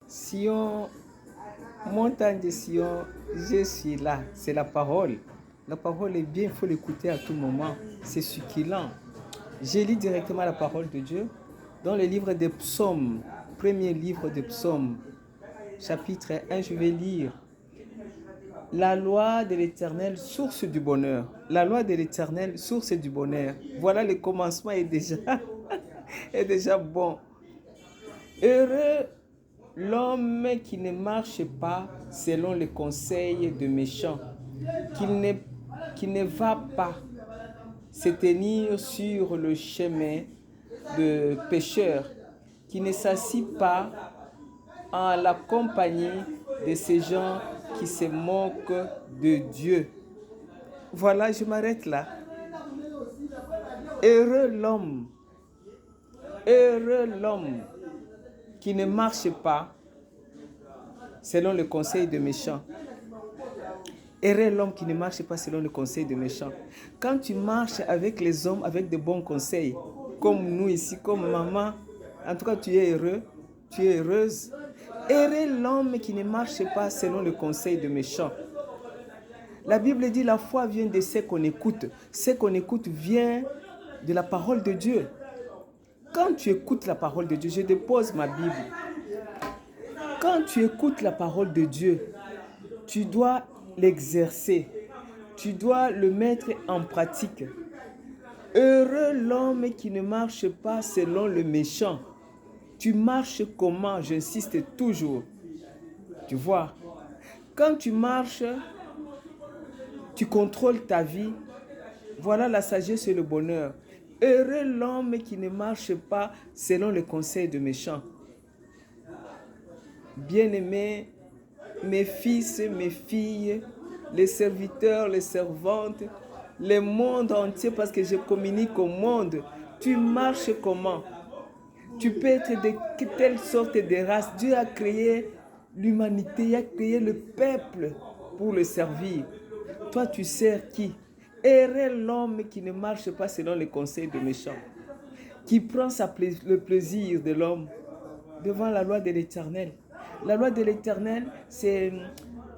Sion, montagne de Sion, je suis là. C'est la parole. La parole est bien, il faut l'écouter à tout moment. C'est succulent. J'ai lu directement la parole de Dieu dans le livre des psaumes, premier livre des psaumes, chapitre 1, je vais lire. La loi de l'Éternel, source du bonheur. La loi de l'Éternel, source du bonheur. Voilà, le commencement est déjà bon. Heureux l'homme qui ne marche pas selon les conseils de méchants, qui ne va pas se tenir sur le chemin de pécheurs, qui ne s'assit pas en la compagnie de ces gens qui se moquent de Dieu. Voilà, je m'arrête là. Heureux l'homme qui ne marche pas selon le conseil de méchants. Heureux l'homme qui ne marche pas selon le conseil de méchants. Quand tu marches avec les hommes, avec de bons conseils, comme nous ici, comme maman, en tout cas tu es heureux, tu es heureuse. Heureux l'homme qui ne marche pas selon le conseil de méchants. La Bible dit la foi vient de ce qu'on écoute. Ce qu'on écoute vient de la parole de Dieu. Quand tu écoutes la parole de Dieu, je dépose ma Bible. Quand tu écoutes la parole de Dieu, tu dois l'exercer. Tu dois le mettre en pratique. Heureux l'homme qui ne marche pas selon le méchant. Tu marches comment? J'insiste toujours. Tu vois, quand tu marches, tu contrôles ta vie. Voilà la sagesse et le bonheur. Heureux l'homme qui ne marche pas selon les conseils de méchants. Bien-aimés, mes fils, mes filles, les serviteurs, les servantes, le monde entier, parce que je communique au monde. Tu marches comment? Tu peux être de telle sorte de race. Dieu a créé l'humanité, il a créé le peuple pour le servir. Toi, tu sers qui? Heureux l'homme qui ne marche pas selon les conseils des méchants, qui prend le plaisir de l'homme devant la loi de l'Éternel. La loi de l'Éternel, c'est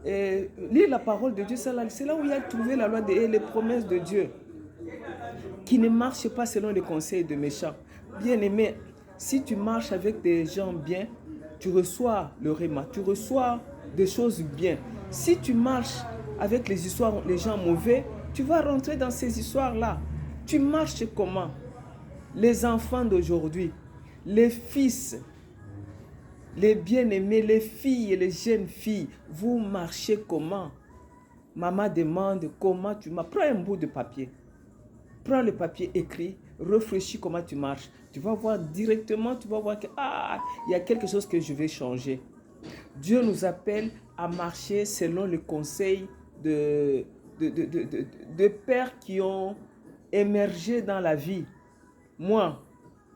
lire la parole de Dieu, c'est là où il a trouvé la loi et les promesses de Dieu, qui ne marche pas selon les conseils des méchants. Bien-aimé, si tu marches avec des gens bien, tu reçois le réma, tu reçois des choses bien. Si tu marches avec les gens mauvais, tu vas rentrer dans ces histoires-là. Tu marches comment? Les enfants d'aujourd'hui, les fils, les bien-aimés, les filles et les jeunes filles, vous marchez comment? Maman demande comment tu marches. Prends un bout de papier. Prends le papier écrit, réfléchis comment tu marches. Tu vas voir directement, tu vas voir que il y a quelque chose que je vais changer. Dieu nous appelle à marcher selon le conseil de pères qui ont émergé dans la vie. Moi,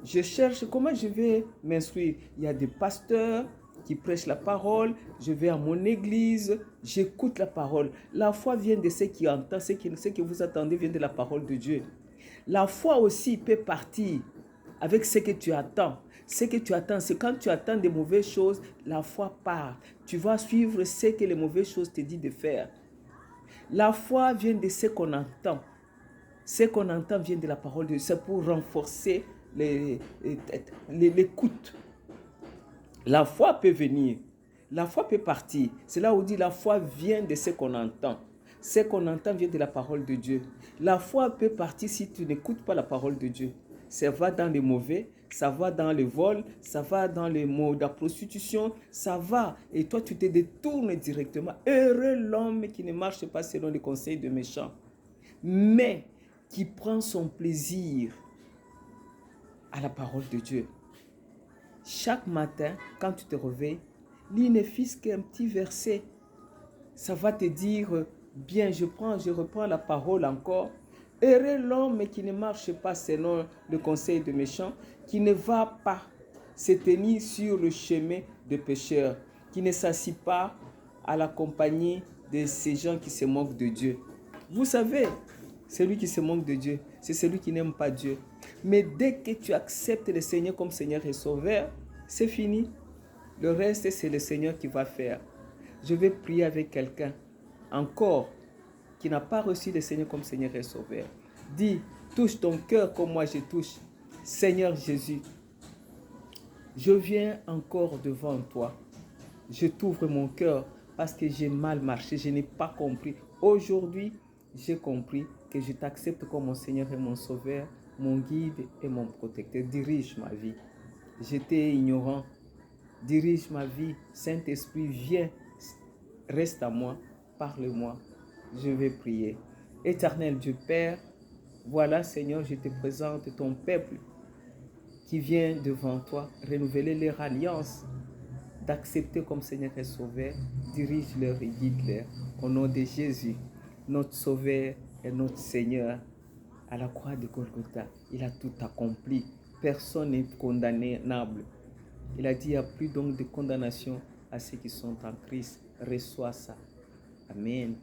je cherche comment je vais m'instruire. Il y a des pasteurs qui prêchent la parole. Je vais à mon église, j'écoute la parole. La foi vient de ceux qui entendent, ce que vous attendez vient de la parole de Dieu. La foi aussi peut partir avec ce que tu attends. Ce que tu attends, c'est quand tu attends des mauvaises choses, la foi part. Tu vas suivre ce que les mauvaises choses te disent de faire. La foi vient de ce qu'on entend. Ce qu'on entend vient de la parole de Dieu. C'est pour renforcer l'écoute. La foi peut venir. La foi peut partir. C'est là où on dit la foi vient de ce qu'on entend. Ce qu'on entend vient de la parole de Dieu. La foi peut partir si tu n'écoutes pas la parole de Dieu. Ça va dans les mauvais, ça va dans le vol, ça va dans les mots de la prostitution, ça va. Et toi, tu te détournes directement. Heureux l'homme qui ne marche pas selon les conseils de méchants, mais qui prend son plaisir à la parole de Dieu. Chaque matin, quand tu te réveilles, lis ne fût-ce qu'un petit verset. Ça va te dire, bien, je reprends la parole encore. Heureux l'homme qui ne marche pas selon le conseil de méchants, qui ne va pas se tenir sur le chemin des pécheurs, qui ne s'assit pas à la compagnie de ces gens qui se moquent de Dieu. Vous savez, celui qui se moque de Dieu, c'est celui qui n'aime pas Dieu. Mais dès que tu acceptes le Seigneur comme Seigneur et Sauveur, c'est fini. Le reste, c'est le Seigneur qui va faire. Je vais prier avec quelqu'un encore qui n'a pas reçu le Seigneur comme Seigneur et Sauveur. Dis, touche ton cœur comme moi je touche. Seigneur Jésus, je viens encore devant toi. Je t'ouvre mon cœur parce que j'ai mal marché, je n'ai pas compris. Aujourd'hui, j'ai compris que je t'accepte comme mon Seigneur et mon Sauveur, mon guide et mon protecteur. Dirige ma vie. J'étais ignorant. Dirige ma vie. Saint-Esprit, viens, reste à moi, parle-moi. Je vais prier. Éternel Dieu Père, voilà Seigneur, je te présente ton peuple qui vient devant toi, renouveler leur alliance, d'accepter comme Seigneur et Sauveur, dirige-leur et guide-leur. Au nom de Jésus, notre Sauveur et notre Seigneur, à la croix de Golgotha, il a tout accompli. Personne n'est condamnable. Il a dit, il n'y a plus donc de condamnation à ceux qui sont en Christ. Reçois ça. Amen.